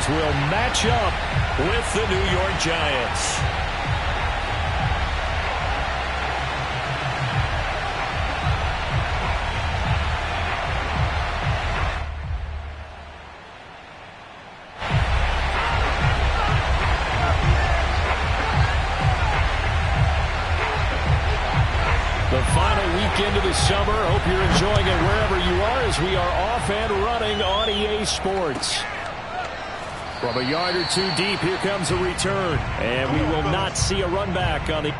Giants will match up with the New York Giants. The final weekend of the summer. Hope you're enjoying it wherever you are as we are off and running on EA Sports. From a yard or two deep, here comes a return. And we will not see a run back on the...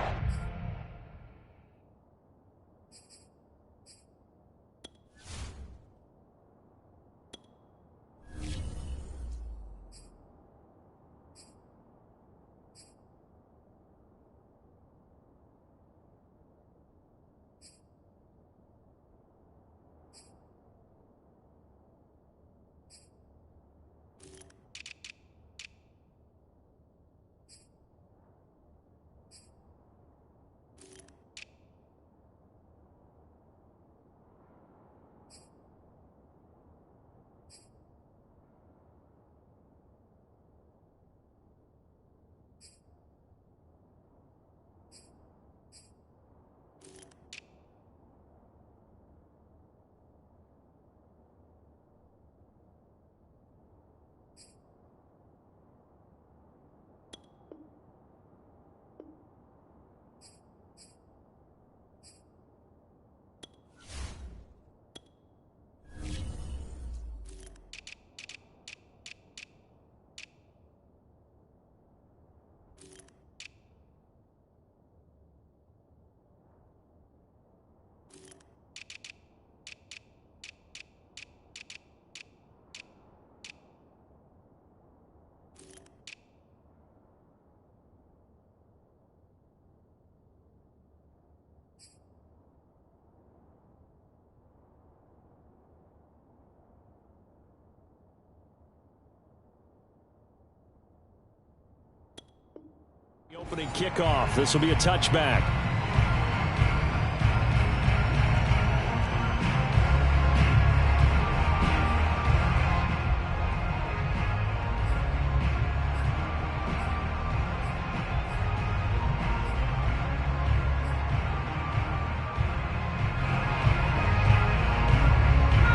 Opening kickoff. This will be a touchback.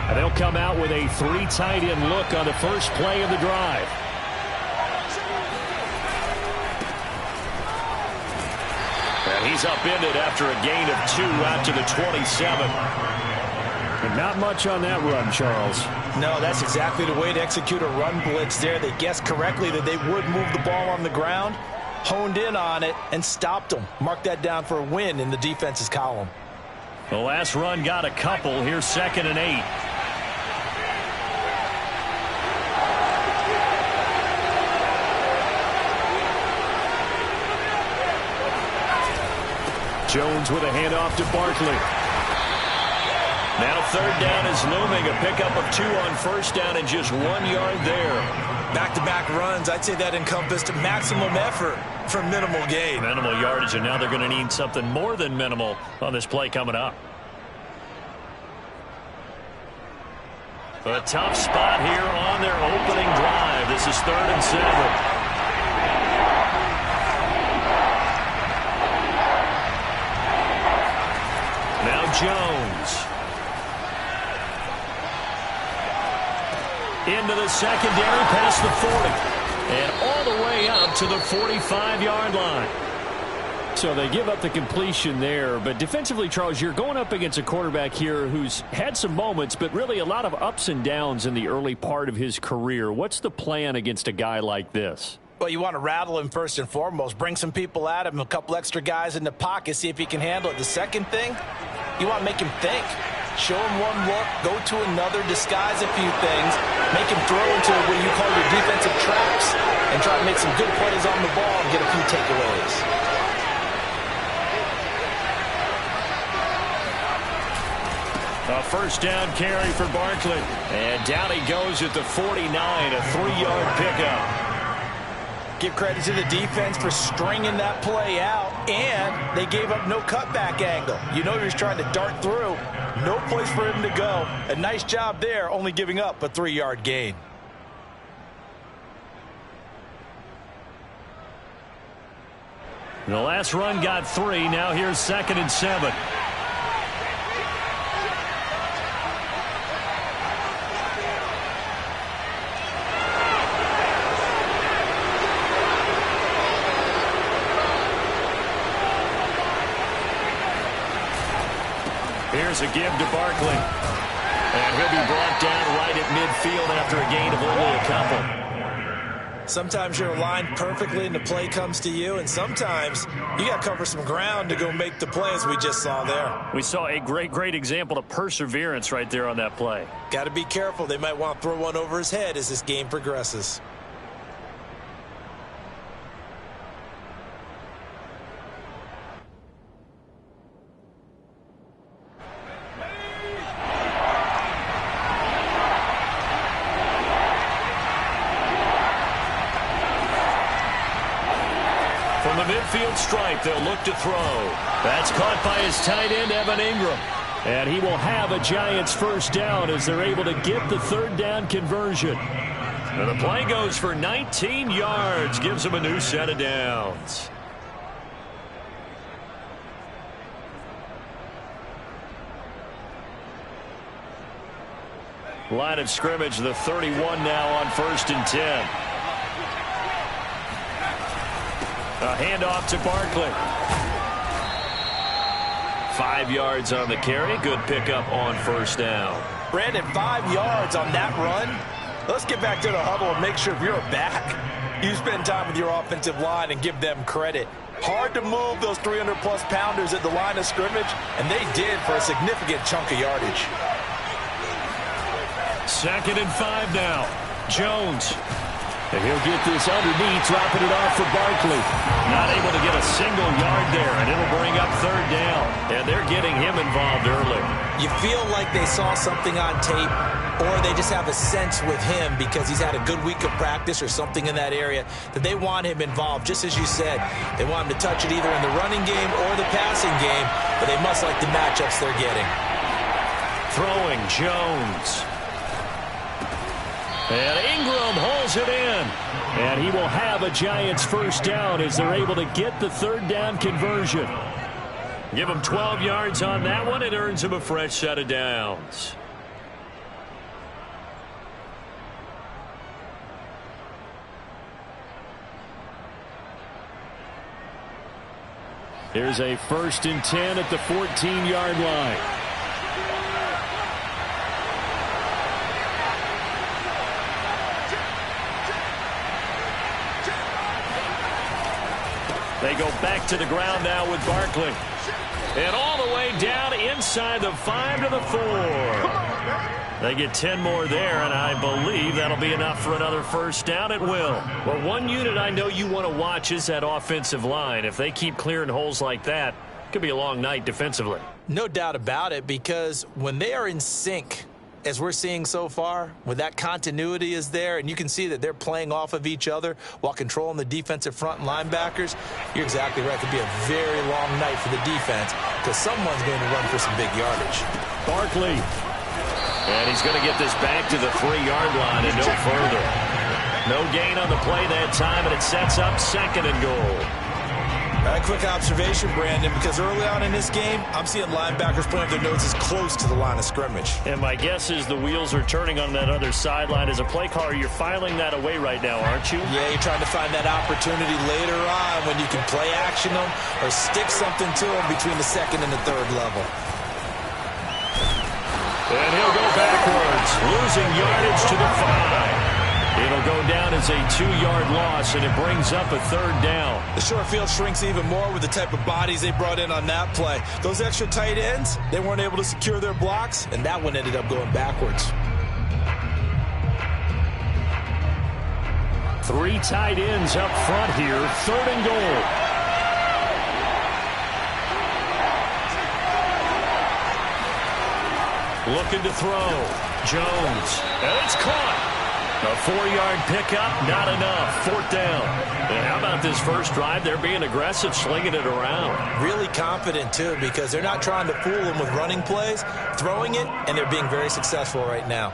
And they'll come out with a 3 tight end look on the first play of the drive. He's upended after a gain of 2 out to the 27. And not much on that run, Charles. No, that's exactly the way to execute a run blitz there. They guessed correctly that they would move the ball on the ground, honed in on it, and stopped them. Mark that down for a win in the defense's column. The last run got a couple. Here's 2nd and 8. Jones with a handoff to Barkley. Now 3rd down is looming. A pickup of 2 on 1st down and just 1 yard there. Back-to-back runs, I'd say that encompassed maximum effort for minimal gain. Minimal yardage, and now they're going to need something more than minimal on this play coming up. A tough spot here on their opening drive. This is 3rd and 7. Jones. Into the secondary, past the 40. And all the way out to the 45-yard line. So they give up the completion there. But defensively, Charles, you're going up against a quarterback here who's had some moments, but really a lot of ups and downs in the early part of his career. What's the plan against a guy like this? Well, you want to rattle him first and foremost. Bring some people at him, a couple extra guys in the pocket, see if he can handle it. The second thing, you want to make him think. Show him one look, go to another, disguise a few things, make him throw into what you call your defensive traps, and try to make some good plays on the ball and get a few takeaways. A 1st down carry for Barkley. And down he goes at the 49, a 3-yard pickup. Give credit to the defense for stringing that play out, and they gave up no cutback angle. You know he was trying to dart through. No place for him to go. A nice job there, only giving up a 3-yard gain. The last run got 3. Now here's 2nd and 7. Here's a give to Barkley. And he'll be brought down right at midfield after a gain of only a couple. Sometimes you're aligned perfectly and the play comes to you, and sometimes you got to cover some ground to go make the play, as we just saw there. We saw a great example of perseverance right there on that play. Got to be careful. They might want to throw one over his head as this game progresses. From the midfield stripe, they'll look to throw. That's caught by his tight end, Evan Ingram. And he will have a Giants first down as they're able to get the 3rd down conversion. And the play goes for 19 yards, gives them a new set of downs. Line of scrimmage, the 31 now on 1st and 10. A handoff to Barkley. 5 yards on the carry. Good pickup on 1st down. Brandon, 5 yards on that run. Let's get back to the huddle and make sure if you're back, you spend time with your offensive line and give them credit. Hard to move those 300-plus pounders at the line of scrimmage, and they did for a significant chunk of yardage. 2nd and 5 now. Jones. And he'll get this underneath, dropping it off for Barkley. Not able to get a single yard there, and it'll bring up 3rd down. And they're getting him involved early. You feel like they saw something on tape, or they just have a sense with him because he's had a good week of practice or something in that area that they want him involved. Just as you said, they want him to touch it either in the running game or the passing game, but they must like the matchups they're getting. Throwing Jones. And Ingram hauls it in. And he will have a Giants first down as they're able to get the 3rd down conversion. Give him 12 yards on that one. It earns him a fresh set of downs. Here's a 1st and 10 at the 14-yard line. They go back to the ground now with Barkley. And all the way down inside the 5 to the 4. They get 10 more there, and I believe that'll be enough for another first down. It will. Well, one unit I know you want to watch is that offensive line. If they keep clearing holes like that, it could be a long night defensively. No doubt about it, because when they are in sync, as we're seeing so far, when that continuity is there, and you can see that they're playing off of each other while controlling the defensive front and linebackers, you're exactly right. It could be a very long night for the defense because someone's going to run for some big yardage. Barkley. And he's going to get this back to the 3-yard line and no further. No gain on the play that time, and it sets up 2nd and goal. A quick observation, Brandon, because early on in this game, I'm seeing linebackers putting their noses close to the line of scrimmage. And my guess is the wheels are turning on that other sideline. As a play caller, you're filing that away right now, aren't you? Yeah, you're trying to find that opportunity later on when you can play action them or stick something to them between the 2nd and the 3rd level. And he'll go backwards, losing yardage to the 5. It'll go down as a 2-yard loss, and it brings up a 3rd down. The short field shrinks even more with the type of bodies they brought in on that play. Those extra tight ends, they weren't able to secure their blocks, and that one ended up going backwards. 3 tight ends up front here, 3rd and goal. Looking to throw. Jones. And it's caught. A 4-yard pickup, not enough. 4th down. And how about this first drive? They're being aggressive, slinging it around. Really confident, too, because they're not trying to fool them with running plays, throwing it, and they're being very successful right now.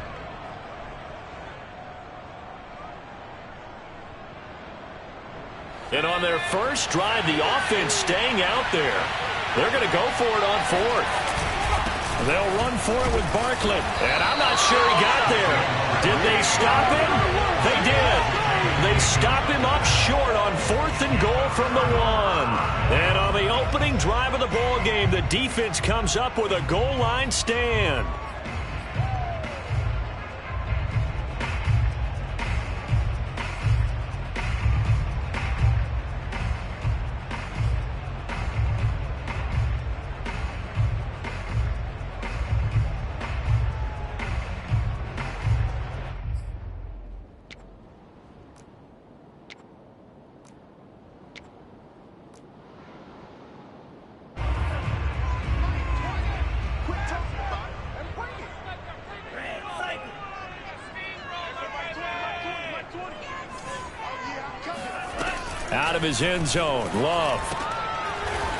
And on their first drive, the offense staying out there. They're going to go for it on fourth. They'll run for it with Barkley. And I'm not sure he got there. Did they stop him? They did. They stop him up short on 4th and goal from the 1. And on the opening drive of the ball game, the defense comes up with a goal line stand. Out of his end zone, Love.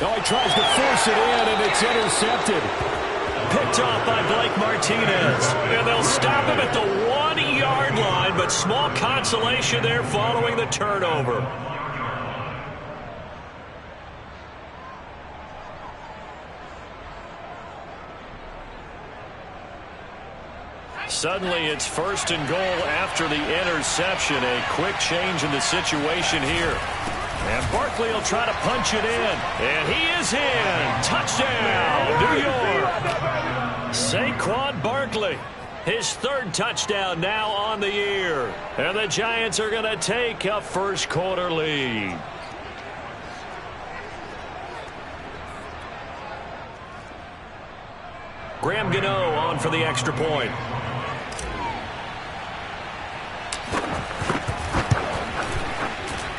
Oh, he tries to force it in, and it's intercepted. Picked off by Blake Martinez. And they'll stop him at the 1-yard line, but small consolation there following the turnover. Suddenly, it's 1st and goal after the interception. A quick change in the situation here. And Barkley will try to punch it in. And he is in. Touchdown, New York. Saquon Barkley. His 3rd touchdown now on the year. And the Giants are going to take a first-quarter lead. Graham Gano on for the extra point.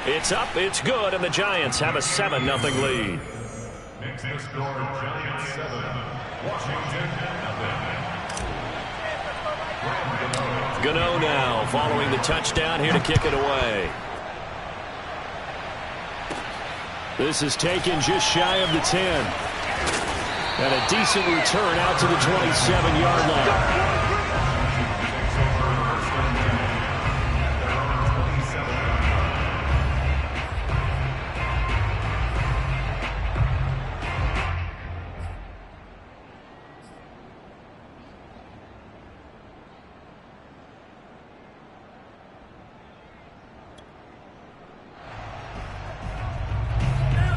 It's up, it's good, and the Giants have a 7-0 lead. Next score, Giants 7, Washington 0. Gano now following the touchdown here to kick it away. This is taken just shy of the 10. And a decent return out to the 27-yard line.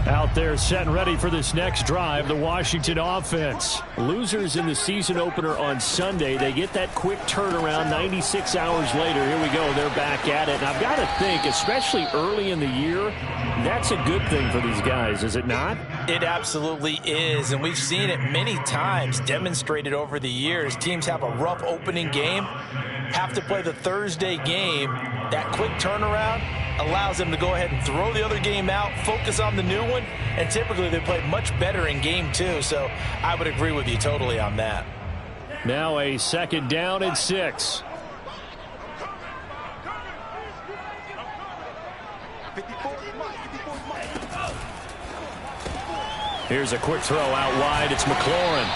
Out there set and ready for this next drive, the Washington offense. Losers in the season opener on Sunday. They get that quick turnaround 96 hours later. Here we go. They're back at it. And I've got to think, especially early in the year, that's a good thing for these guys, is it not? It absolutely is, and we've seen it many times demonstrated over the years. Teams have a rough opening game, have to play the Thursday game. That quick turnaround allows them to go ahead and throw the other game out, focus on the new one, and typically they play much better in game 2, so I would agree with you totally on that. Now a 2nd down and 6. Here's a quick throw out wide. It's McLaurin.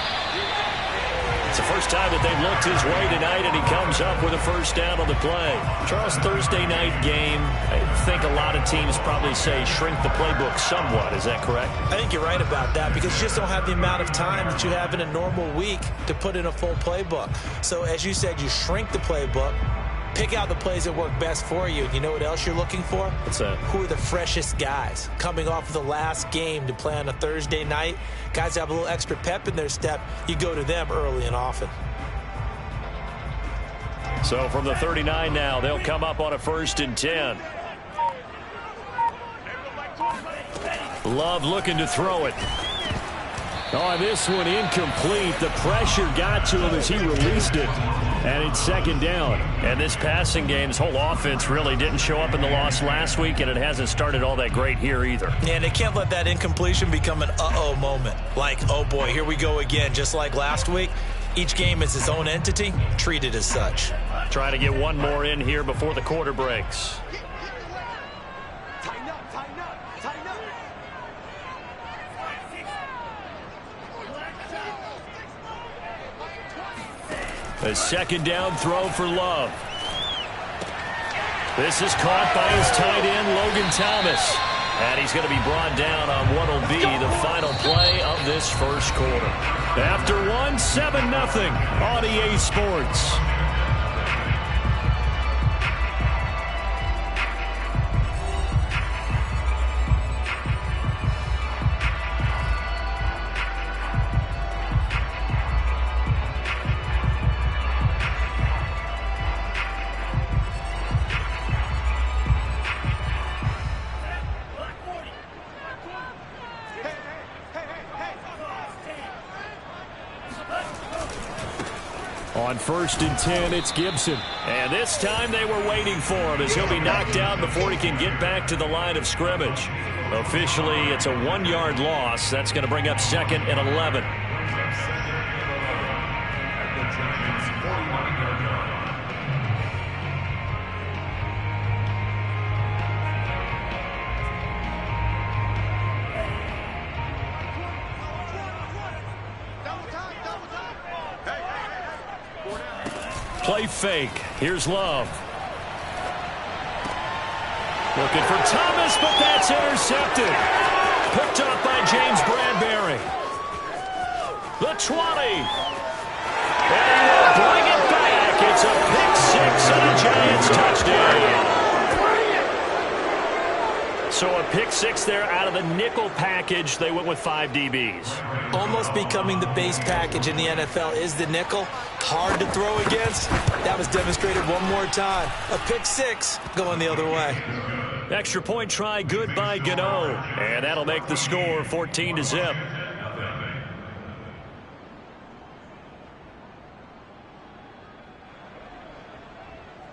It's the first time that they've looked his way tonight, and he comes up with a first down on the play. Charles, Thursday night game, I think a lot of teams probably say shrink the playbook somewhat. Is that correct? I think you're right about that because you just don't have the amount of time that you have in a normal week to put in a full playbook. So as you said, you shrink the playbook, pick out the plays that work best for you. You know what else you're looking for? What's that? Who are the freshest guys coming off of the last game to play on a Thursday night? Guys have a little extra pep in their step. You go to them early and often. So from the 39 now, they'll come up on a 1st and 10. Love looking to throw it. Oh, this one incomplete. The pressure got to him as he released it. And it's 2nd down. And this passing game's whole offense really didn't show up in the loss last week, and it hasn't started all that great here either. And they can't let that incompletion become an uh-oh moment. Like, oh boy, here we go again, just like last week. Each game is its own entity, treated as such. Trying to get one more in here before the quarter breaks. A 2nd down throw for Love. This is caught by his tight end, Logan Thomas. And he's going to be brought down on what will be the final play of this first quarter. After 7-0 on EA Sports. On 1st and 10, it's Gibson. And this time they were waiting for him as he'll be knocked down before he can get back to the line of scrimmage. Officially, it's a 1-yard loss. That's going to bring up 2nd and 11. Play fake. Here's Love. Looking for Thomas, but that's intercepted. Picked up by James Bradbury. The 20. And he will bring it back. It's a pick-6 and a Giants touchdown. So a pick-6 there out of the nickel package. They went with 5 DBs. Almost becoming the base package in the NFL is the nickel. Hard to throw against. That was demonstrated one more time. A pick-6 going the other way. Extra point try good by Gano. And that'll make the score 14-0.